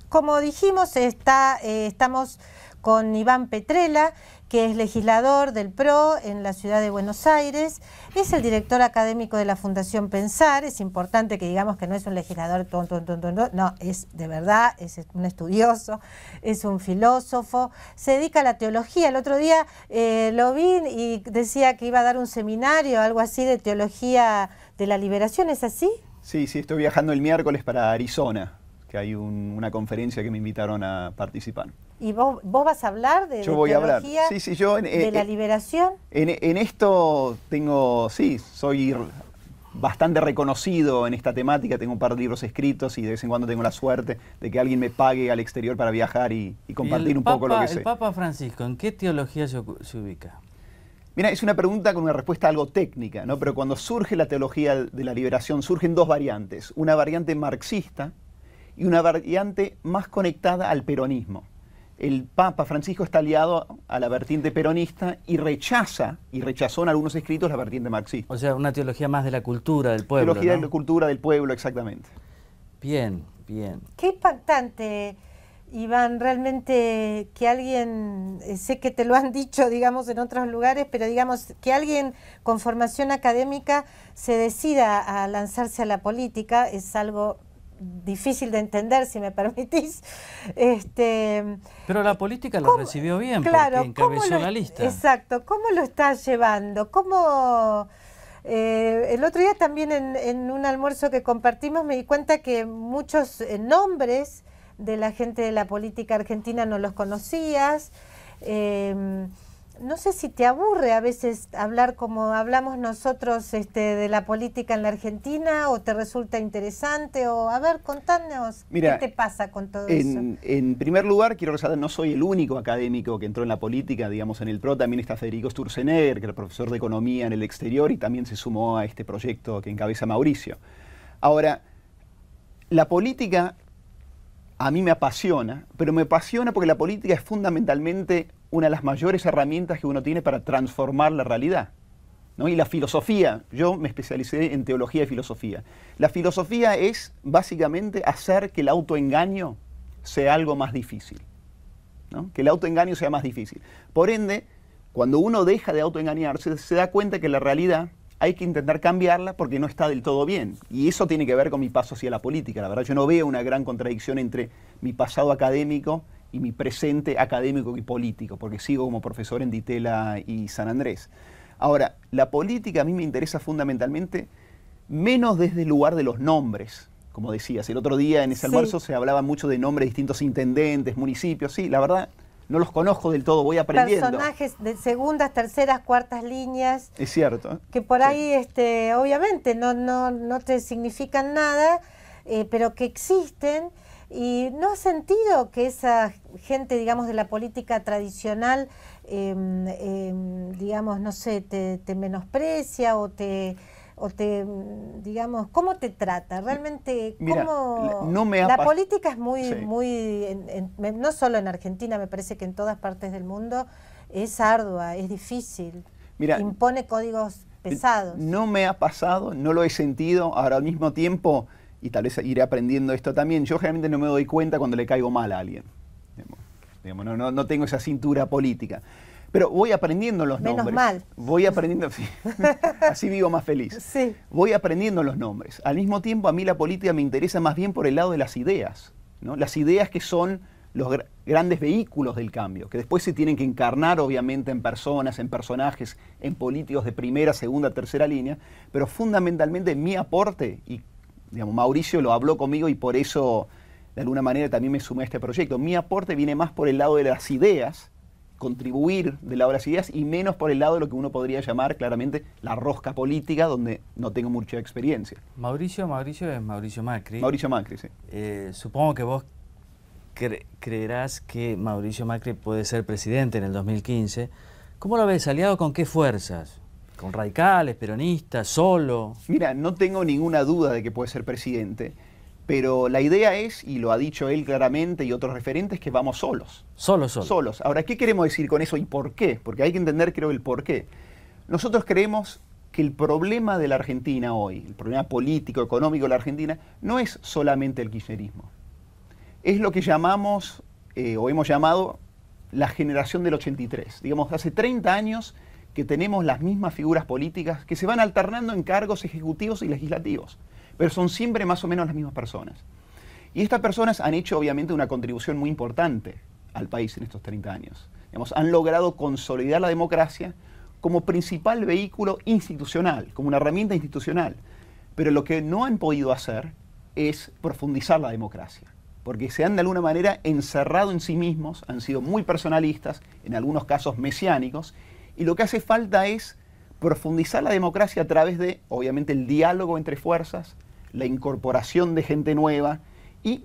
como dijimos, estamos con Iván Petrella, que es legislador del PRO en la ciudad de Buenos Aires, es el director académico de la Fundación Pensar. Es importante que digamos que no es un legislador no, es de verdad, es un estudioso, es un filósofo, se dedica a la teología. El otro día lo vi y decía que iba a dar un seminario, algo así, de teología de la liberación, ¿es así? Sí, estoy viajando el miércoles para Arizona, que hay una conferencia que me invitaron a participar. ¿Y vos vas a hablar de teología de la liberación? En esto soy bastante reconocido en esta temática, tengo un par de libros escritos y de vez en cuando tengo la suerte de que alguien me pague al exterior para viajar y compartir un poco lo que sé. ¿El Papa Francisco en qué teología se ubica? Mira, es una pregunta con una respuesta algo técnica, ¿no? Pero cuando surge la teología de la liberación surgen dos variantes, una variante marxista y una variante más conectada al peronismo. El Papa Francisco está aliado a la vertiente peronista y rechazó en algunos escritos la vertiente marxista. O sea, una teología más de la cultura del pueblo, teología ¿no? de la cultura del pueblo, exactamente. Bien, bien. Qué impactante, Iván, realmente que alguien, sé que te lo han dicho, digamos, en otros lugares, pero digamos, que alguien con formación académica se decida a lanzarse a la política es algo difícil de entender, si me permitís. Pero la política lo recibió bien, claro, porque encabezó la lista. Exacto, ¿cómo lo estás llevando? ¿Cómo...? El otro día también en un almuerzo que compartimos me di cuenta que muchos nombres de la gente de la política argentina no los conocías. No sé si te aburre a veces hablar como hablamos nosotros de la política en la Argentina, o te resulta interesante, o a ver, contanos. Mira, ¿qué te pasa con todo eso? En primer lugar, quiero resaltar, no soy el único académico que entró en la política, digamos, en el PRO también está Federico Sturzenegger, que era profesor de economía en el exterior y también se sumó a este proyecto que encabeza Mauricio. Ahora, la política a mí me apasiona, pero me apasiona porque la política es fundamentalmente una de las mayores herramientas que uno tiene para transformar la realidad, ¿no? Y la filosofía, yo me especialicé en teología y filosofía. La filosofía es básicamente hacer que el autoengaño sea algo más difícil, ¿no? Que el autoengaño sea más difícil. Por ende, cuando uno deja de autoengañarse, se da cuenta que la realidad hay que intentar cambiarla porque no está del todo bien. Y eso tiene que ver con mi paso hacia la política. La verdad, yo no veo una gran contradicción entre mi pasado académico y mi presente académico y político, porque sigo como profesor en Di Tella y San Andrés. Ahora, la política a mí me interesa fundamentalmente menos desde el lugar de los nombres, como decías. El otro día en ese almuerzo se hablaba mucho de nombres de distintos intendentes, municipios. Sí, la verdad, no los conozco del todo, voy aprendiendo. Personajes de segundas, terceras, cuartas líneas. Es cierto. Que por ahí, obviamente, no te significan nada, pero que existen. ¿Y no has sentido que esa gente, digamos, de la política tradicional, digamos, no sé, te menosprecia o te, digamos, cómo te trata? Realmente, mira, ¿cómo? La política es muy, no solo en Argentina, me parece que en todas partes del mundo, es ardua, es difícil, mira, impone códigos pesados. No me ha pasado, no lo he sentido, ahora al mismo tiempo, y tal vez iré aprendiendo esto también, yo generalmente no me doy cuenta cuando le caigo mal a alguien. Digamos, no tengo esa cintura política. Pero voy aprendiendo los nombres. Menos mal. Voy aprendiendo, sí, así vivo más feliz. Sí. Voy aprendiendo los nombres. Al mismo tiempo, a mí la política me interesa más bien por el lado de las ideas, ¿no? Las ideas que son los grandes vehículos del cambio, que después se tienen que encarnar obviamente en personas, en personajes, en políticos de primera, segunda, tercera línea, pero fundamentalmente mi aporte, y digamos, Mauricio lo habló conmigo y por eso de alguna manera también me sumé a este proyecto, mi aporte viene más por el lado de las ideas, contribuir del lado de las ideas, y menos por el lado de lo que uno podría llamar claramente la rosca política, donde no tengo mucha experiencia. Mauricio es Mauricio Macri. Mauricio Macri, sí. Supongo que vos creerás que Mauricio Macri puede ser presidente en el 2015. ¿Cómo lo ves? ¿Aliado con qué fuerzas? ¿Con radicales, peronistas, solo? Mira, no tengo ninguna duda de que puede ser presidente, pero la idea es, y lo ha dicho él claramente y otros referentes, que vamos solos. Solos. Ahora, ¿qué queremos decir con eso y por qué? Porque hay que entender, creo, el por qué. Nosotros creemos que el problema de la Argentina hoy, el problema político, económico de la Argentina, no es solamente el kirchnerismo. es lo que llamamos, o hemos llamado, la generación del 83. Digamos, hace 30 años que tenemos las mismas figuras políticas que se van alternando en cargos ejecutivos y legislativos, pero son siempre más o menos las mismas personas. Y estas personas han hecho obviamente una contribución muy importante al país en estos 30 años. Digamos, han logrado consolidar la democracia como principal vehículo institucional, como una herramienta institucional. Pero lo que no han podido hacer es profundizar la democracia, porque se han de alguna manera encerrado en sí mismos, han sido muy personalistas, en algunos casos mesiánicos, y lo que hace falta es profundizar la democracia a través de, obviamente, el diálogo entre fuerzas, la incorporación de gente nueva y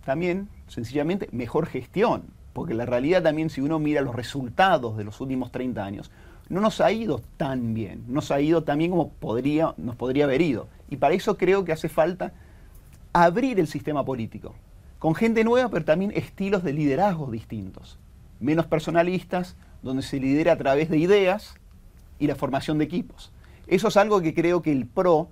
también, sencillamente, mejor gestión, porque la realidad también, si uno mira los resultados de los últimos 30 años, no nos ha ido tan bien, no nos ha ido tan bien como nos podría haber ido. Y para eso creo que hace falta abrir el sistema político, con gente nueva, pero también estilos de liderazgo distintos, menos personalistas, donde se lidera a través de ideas y la formación de equipos. Eso es algo que creo que el PRO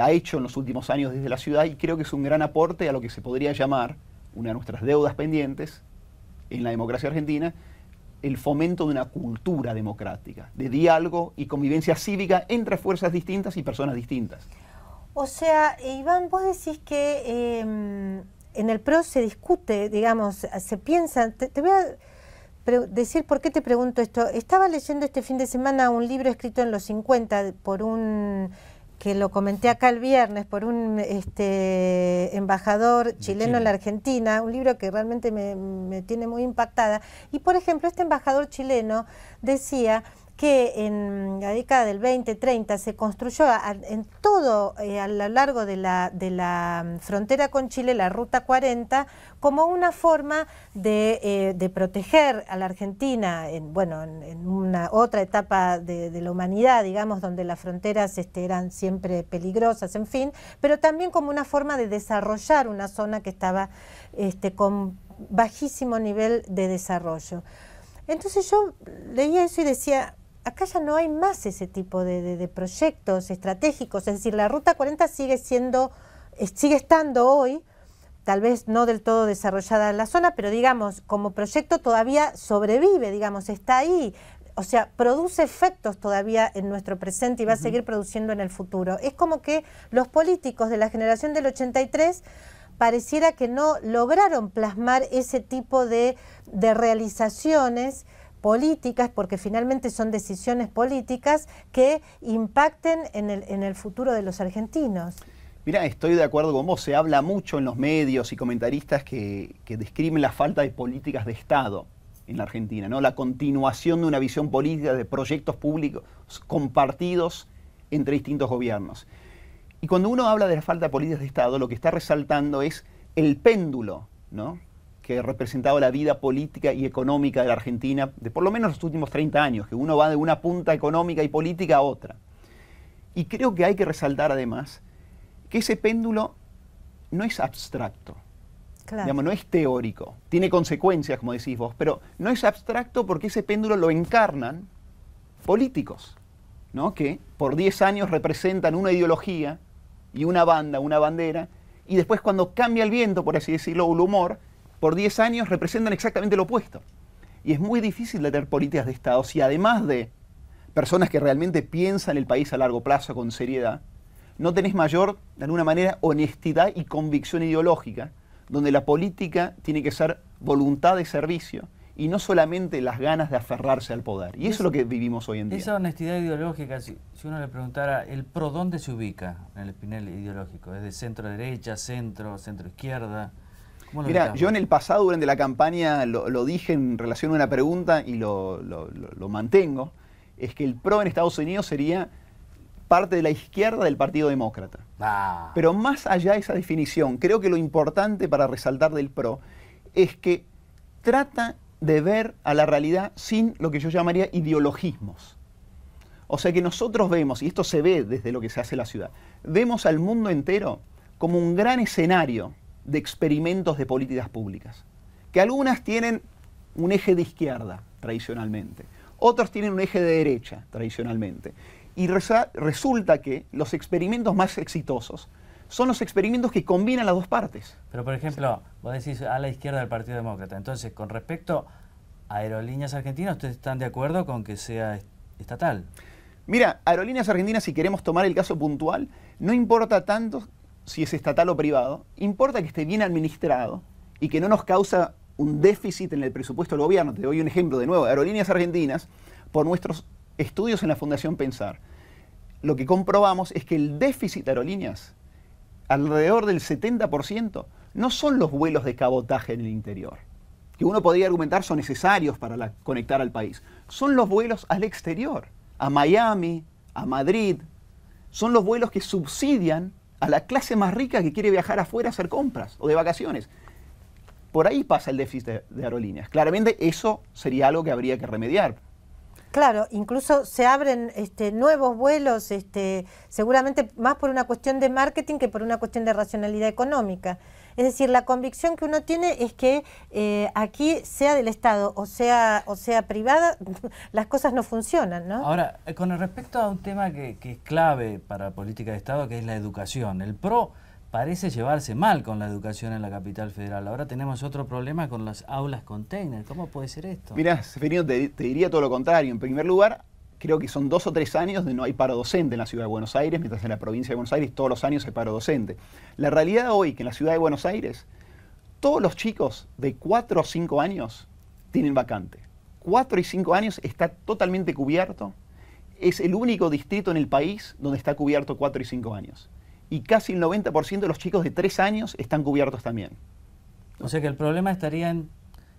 ha hecho en los últimos años desde la ciudad y creo que es un gran aporte a lo que se podría llamar una de nuestras deudas pendientes en la democracia argentina, el fomento de una cultura democrática, de diálogo y convivencia cívica entre fuerzas distintas y personas distintas. O sea, Iván, vos decís que en el PRO se discute, digamos, se piensa, te voy a decir por qué te pregunto esto. Estaba leyendo este fin de semana un libro escrito en los 50 por un, que lo comenté acá el viernes, por un embajador chileno en la Argentina, un libro que realmente me tiene muy impactada. Y por ejemplo, este embajador chileno decía que en la década del 20-30 se construyó en todo a lo largo de la frontera con Chile, la Ruta 40, como una forma de proteger a la Argentina en una otra etapa de la humanidad, digamos, donde las fronteras eran siempre peligrosas, en fin, pero también como una forma de desarrollar una zona que estaba con bajísimo nivel de desarrollo. Entonces yo leía eso y decía, acá ya no hay más ese tipo de proyectos estratégicos, es decir, la Ruta 40 sigue estando hoy, tal vez no del todo desarrollada en la zona, pero digamos, como proyecto todavía sobrevive, digamos, está ahí, o sea, produce efectos todavía en nuestro presente y va a seguir produciendo en el futuro. Es como que los políticos de la generación del 83 pareciera que no lograron plasmar ese tipo de realizaciones políticas, porque finalmente son decisiones políticas que impacten en el futuro de los argentinos. Mira, estoy de acuerdo con vos, se habla mucho en los medios y comentaristas que describen la falta de políticas de Estado en la Argentina, ¿no? La continuación de una visión política de proyectos públicos compartidos entre distintos gobiernos. Y cuando uno habla de la falta de políticas de Estado, lo que está resaltando es el péndulo, ¿no?, que ha representado la vida política y económica de la Argentina de por lo menos los últimos 30 años, que uno va de una punta económica y política a otra. Y creo que hay que resaltar además que ese péndulo no es abstracto, Claro. digamos, no es teórico, tiene consecuencias, como decís vos, pero no es abstracto porque ese péndulo lo encarnan políticos, ¿no?, que por 10 años representan una ideología y una banda, una bandera, y después cuando cambia el viento, por así decirlo, o el humor, por 10 años representan exactamente lo opuesto. Y es muy difícil de tener políticas de Estado si además de personas que realmente piensan el país a largo plazo con seriedad, no tenés mayor, de alguna manera, honestidad y convicción ideológica, donde la política tiene que ser voluntad de servicio y no solamente las ganas de aferrarse al poder. Y eso es lo que vivimos hoy en día. Esa honestidad ideológica, si uno le preguntara, ¿el PRO dónde se ubica en el espinel ideológico? ¿Es de centro derecha, centro izquierda? Mira, yo en el pasado, durante la campaña, lo dije en relación a una pregunta y lo mantengo, es que el PRO en Estados Unidos sería parte de la izquierda del Partido Demócrata. Pero más allá de esa definición, creo que lo importante para resaltar del PRO es que trata de ver a la realidad sin lo que yo llamaría ideologismos. O sea que nosotros vemos, y esto se ve desde lo que se hace en la ciudad, vemos al mundo entero como un gran escenario de experimentos de políticas públicas, que algunas tienen un eje de izquierda, tradicionalmente, otros tienen un eje de derecha, tradicionalmente, y resulta que los experimentos más exitosos son los experimentos que combinan las dos partes. Pero, por ejemplo, vos decís a la izquierda del Partido Demócrata. Entonces, con respecto a Aerolíneas Argentinas, ¿ustedes están de acuerdo con que sea estatal? Mira, Aerolíneas Argentinas, si queremos tomar el caso puntual, no importa tanto si es estatal o privado, importa que esté bien administrado y que no nos causa un déficit en el presupuesto del gobierno. Te doy un ejemplo de nuevo. Aerolíneas Argentinas, por nuestros estudios en la Fundación Pensar, lo que comprobamos es que el déficit de aerolíneas, alrededor del 70%, no son los vuelos de cabotaje en el interior, que uno podría argumentar son necesarios para conectar al país. Son los vuelos al exterior, a Miami, a Madrid. Son los vuelos que subsidian a la clase más rica que quiere viajar afuera a hacer compras o de vacaciones. Por ahí pasa el déficit de aerolíneas. Claramente eso sería algo que habría que remediar. Claro, incluso se abren nuevos vuelos, seguramente más por una cuestión de marketing que por una cuestión de racionalidad económica. Es decir, la convicción que uno tiene es que aquí, sea del Estado o sea privada, las cosas no funcionan, ¿no? Ahora, con respecto a un tema que es clave para la política de Estado, que es la educación. El PRO parece llevarse mal con la educación en la capital federal. Ahora tenemos otro problema con las aulas container. ¿Cómo puede ser esto? Mirá, Seferino, te diría todo lo contrario. En primer lugar, creo que son 2 o 3 años de no hay paro docente en la ciudad de Buenos Aires, mientras en la provincia de Buenos Aires todos los años hay paro docente. La realidad hoy que en la ciudad de Buenos Aires todos los chicos de 4 o 5 años tienen vacante. 4 y 5 años está totalmente cubierto. Es el único distrito en el país donde está cubierto 4 y 5 años. Y casi el 90% de los chicos de 3 años están cubiertos también. O sea que el problema estaría en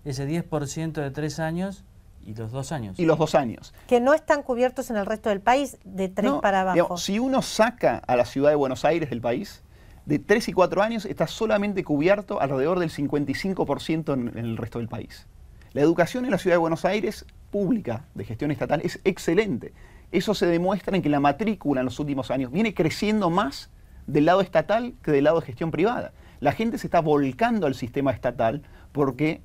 ese 10% de 3 años y los 2 años. Y los 2 años. Que no están cubiertos en el resto del país, de 3 para abajo. Digamos, si uno saca a la ciudad de Buenos Aires del país, de 3 y 4 años está solamente cubierto alrededor del 55% en el resto del país. La educación en la ciudad de Buenos Aires, pública, de gestión estatal, es excelente. Eso se demuestra en que la matrícula en los últimos años viene creciendo más del lado estatal que del lado de gestión privada. La gente se está volcando al sistema estatal porque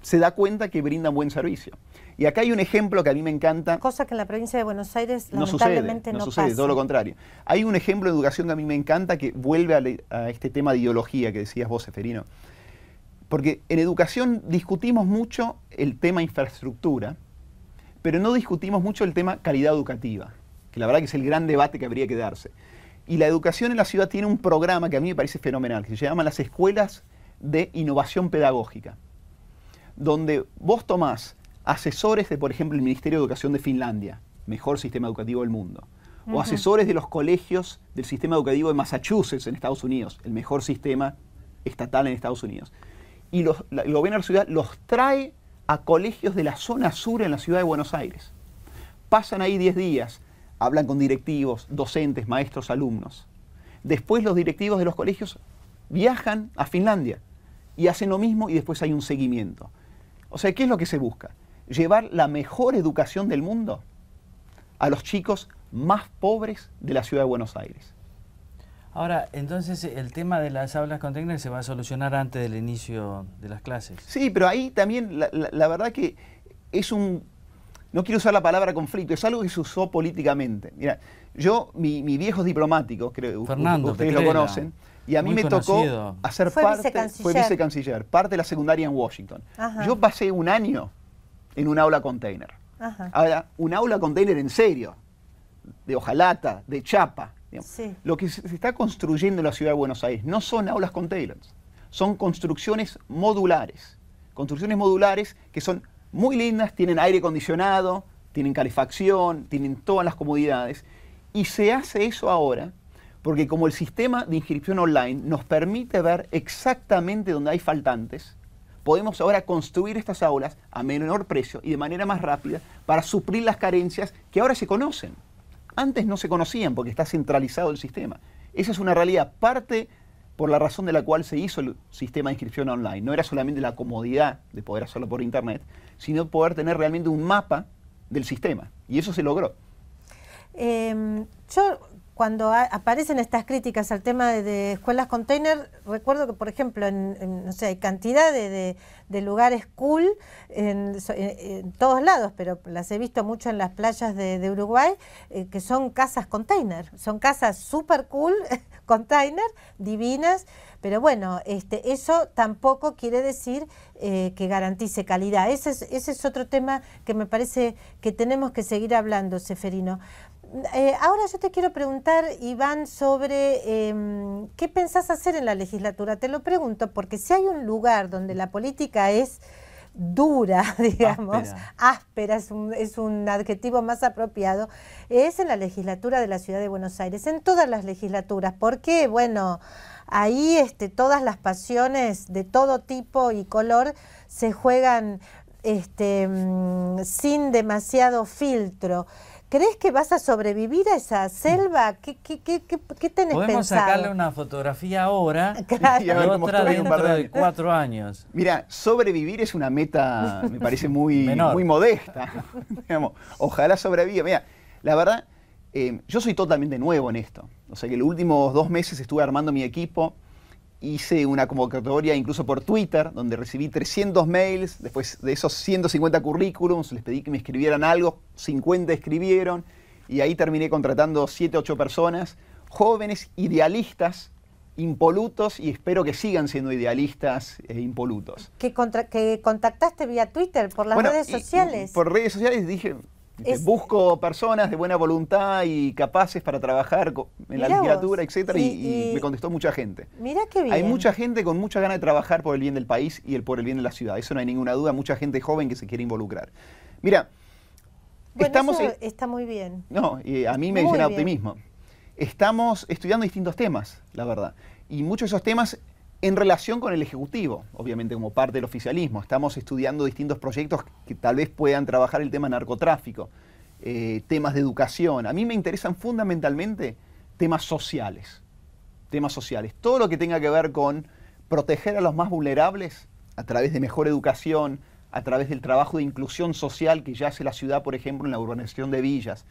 se da cuenta que brindan buen servicio. Y acá hay un ejemplo que a mí me encanta. Cosa que en la provincia de Buenos Aires no lamentablemente no sucede, pasa. todo lo contrario. Hay un ejemplo de educación que a mí me encanta que vuelve a este tema de ideología que decías vos, Seferino. Porque en educación discutimos mucho el tema infraestructura, pero no discutimos mucho el tema calidad educativa, que la verdad que es el gran debate que habría que darse. Y la educación en la ciudad tiene un programa que a mí me parece fenomenal, que se llama las Escuelas de Innovación Pedagógica, donde vos tomás asesores de, por ejemplo, el Ministerio de Educación de Finlandia, mejor sistema educativo del mundo, o asesores de los colegios del sistema educativo de Massachusetts en Estados Unidos, el mejor sistema estatal en Estados Unidos. Y el gobierno de la ciudad los trae a colegios de la zona sur en la ciudad de Buenos Aires. Pasan ahí 10 días, hablan con directivos, docentes, maestros, alumnos. Después los directivos de los colegios viajan a Finlandia y hacen lo mismo y después hay un seguimiento. O sea, ¿qué es lo que se busca? Llevar la mejor educación del mundo a los chicos más pobres de la ciudad de Buenos Aires. Ahora, entonces el tema de las aulas container se va a solucionar antes del inicio de las clases. Sí, pero ahí también la verdad que es un... No quiero usar la palabra conflicto, es algo que se usó políticamente. Mira, mi viejo es diplomático, creo Fernando ustedes Petrella, lo conocen, y a mí me conocido. Tocó hacer Fue vicecanciller, parte de la secundaria en Washington. Ajá. Yo pasé un año en un aula container. Ajá. Ahora, un aula container en serio, de hojalata, de chapa. Sí. Lo que se está construyendo en la ciudad de Buenos Aires no son aulas containers, son construcciones modulares. Construcciones modulares que son muy lindas, tienen aire acondicionado, tienen calefacción, tienen todas las comodidades. Y se hace eso ahora porque como el sistema de inscripción online nos permite ver exactamente dónde hay faltantes, podemos ahora construir estas aulas a menor precio y de manera más rápida para suplir las carencias que ahora se conocen. Antes no se conocían porque está centralizado el sistema. Esa es una realidad, parte por la razón de la cual se hizo el sistema de inscripción online. No era solamente la comodidad de poder hacerlo por internet, sino poder tener realmente un mapa del sistema. Y eso se logró. Yo, cuando aparecen estas críticas al tema de escuelas container, recuerdo que, por ejemplo, no sé, hay cantidad de lugares cool en todos lados, pero las he visto mucho en las playas de Uruguay, que son casas container. Son casas súper cool, container, divinas, pero bueno, eso tampoco quiere decir que garantice calidad. Ese es otro tema que me parece que tenemos que seguir hablando, Ceferino. Ahora yo te quiero preguntar, Iván, sobre qué pensás hacer en la legislatura. Te lo pregunto porque si hay un lugar donde la política es dura, digamos, áspera, es un adjetivo más apropiado, es en la legislatura de la Ciudad de Buenos Aires, en todas las legislaturas, porque, bueno, ahí todas las pasiones de todo tipo y color se juegan sin demasiado filtro. ¿Crees que vas a sobrevivir a esa selva? ¿Qué tenés Podemos pensado? sacarle una fotografía ahora Claro. y otra dentro de 4 años. Mira, sobrevivir es una meta, me parece muy modesta. Digamos, ojalá sobreviva. Mira, la verdad, yo soy totalmente nuevo en esto. O sea que los últimos 2 meses estuve armando mi equipo. Hice una convocatoria incluso por Twitter, donde recibí 300 mails, después de esos 150 currículums, les pedí que me escribieran algo, 50 escribieron, y ahí terminé contratando 7, 8 personas, jóvenes, idealistas, impolutos, y espero que sigan siendo idealistas e impolutos. ¿Que contactaste vía Twitter, por las redes sociales? Por redes sociales dije... Busco personas de buena voluntad y capaces para trabajar en la legislatura, etcétera, y me contestó mucha gente. Mira qué bien. Hay mucha gente con muchas ganas de trabajar por el bien del país y por el bien de la ciudad. Eso no hay ninguna duda. Mucha gente joven que se quiere involucrar. Mira, bueno, eso está muy bien. No, y a mí me llena de optimismo. Estamos estudiando distintos temas, la verdad. Y muchos de esos temas en relación con el Ejecutivo, obviamente como parte del oficialismo. Estamos estudiando distintos proyectos que tal vez puedan trabajar el tema narcotráfico, temas de educación. A mí me interesan fundamentalmente temas sociales. Temas sociales. Todo lo que tenga que ver con proteger a los más vulnerables a través de mejor educación, a través del trabajo de inclusión social que ya hace la ciudad, por ejemplo, en la urbanización de villas,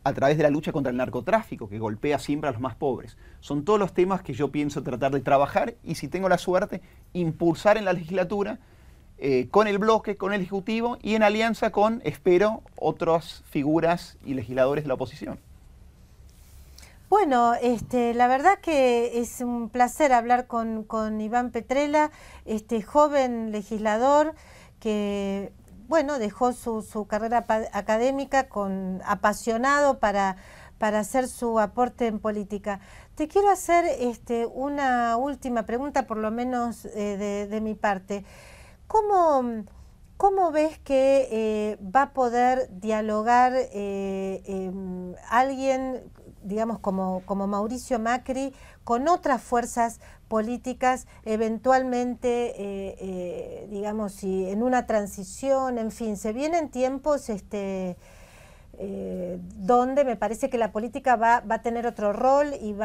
a través de la lucha contra el narcotráfico, que golpea siempre a los más pobres. Son todos los temas que yo pienso tratar de trabajar y, si tengo la suerte, impulsar en la legislatura con el bloque, con el Ejecutivo y en alianza con, espero, otras figuras y legisladores de la oposición. Bueno, la verdad que es un placer hablar con Iván Petrella, joven legislador que... bueno, dejó su carrera académica apasionado para hacer su aporte en política. Te quiero hacer una última pregunta, por lo menos de mi parte. ¿Cómo ves que va a poder dialogar alguien, digamos, como Mauricio Macri, con otras fuerzas políticas, eventualmente, digamos, si en una transición, en fin, se vienen tiempos donde me parece que la política va a tener otro rol y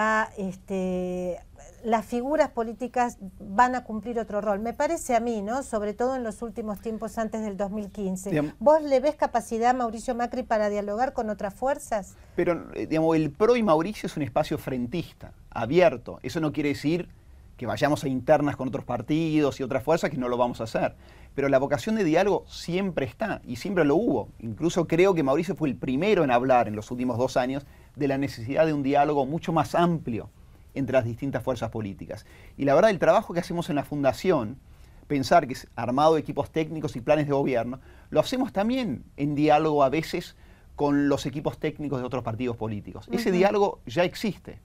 las figuras políticas van a cumplir otro rol. Me parece a mí, ¿no? Sobre todo en los últimos tiempos antes del 2015. Digamos, ¿vos le ves capacidad a Mauricio Macri para dialogar con otras fuerzas? Pero, digamos, el PRO y Mauricio es un espacio frentista, abierto. Eso no quiere decir que vayamos a internas con otros partidos y otras fuerzas, que no lo vamos a hacer. Pero la vocación de diálogo siempre está y siempre lo hubo. Incluso creo que Mauricio fue el primero en hablar en los últimos 2 años de la necesidad de un diálogo mucho más amplio entre las distintas fuerzas políticas. Y la verdad, el trabajo que hacemos en la Fundación, pensar que es armado de equipos técnicos y planes de gobierno, lo hacemos también en diálogo a veces con los equipos técnicos de otros partidos políticos. Ese diálogo ya existe.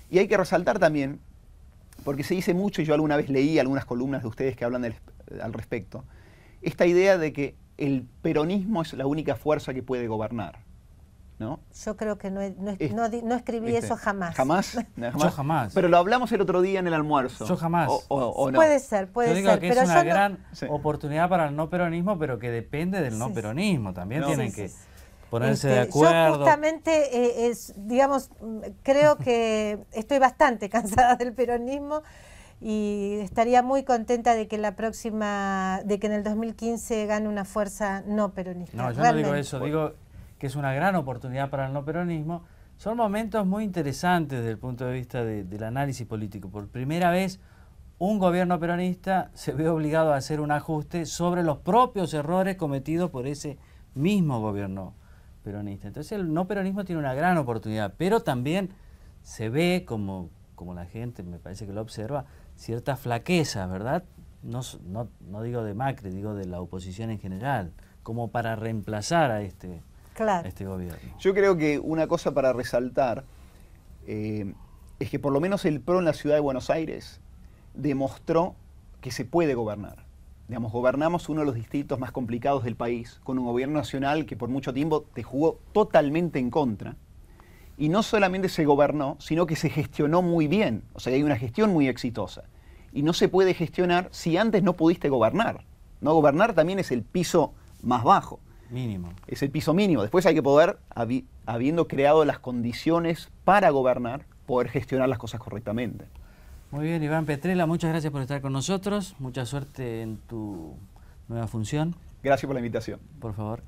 Y hay que resaltar también, porque se dice mucho, y yo alguna vez leí algunas columnas de ustedes que hablan al respecto, esta idea de que el peronismo es la única fuerza que puede gobernar, ¿no? Yo creo que no escribí eso jamás. ¿Jamás? Yo jamás. Pero lo hablamos el otro día en el almuerzo. Yo jamás. O no. Puede ser. Yo digo que es una gran oportunidad para el no peronismo, pero que depende del no peronismo. También tienen que ponerse de acuerdo. Yo justamente, digamos, creo que estoy bastante cansada del peronismo y estaría muy contenta de que en el 2015 gane una fuerza no peronista. No, yo no digo eso, digo que es una gran oportunidad para el no peronismo. Son momentos muy interesantes desde el punto de vista del análisis político. Por primera vez, un gobierno peronista se ve obligado a hacer un ajuste sobre los propios errores cometidos por ese mismo gobierno peronista. Entonces el no peronismo tiene una gran oportunidad, pero también se ve como como la gente me parece que lo observa, cierta flaqueza, ¿verdad? No digo de Macri, digo de la oposición en general, como para reemplazar a este gobierno. Yo creo que una cosa para resaltar es que por lo menos el PRO en la ciudad de Buenos Aires demostró que se puede gobernar. Digamos, gobernamos uno de los distritos más complicados del país, con un gobierno nacional que por mucho tiempo te jugó totalmente en contra. Y no solamente se gobernó, sino que se gestionó muy bien. O sea, hay una gestión muy exitosa. Y no se puede gestionar si antes no pudiste gobernar. No gobernar también es el piso más bajo. Mínimo. Es el piso mínimo. Después hay que poder, habiendo creado las condiciones para gobernar, poder gestionar las cosas correctamente. Muy bien, Iván Petrella, muchas gracias por estar con nosotros. Mucha suerte en tu nueva función. Gracias por la invitación. Por favor.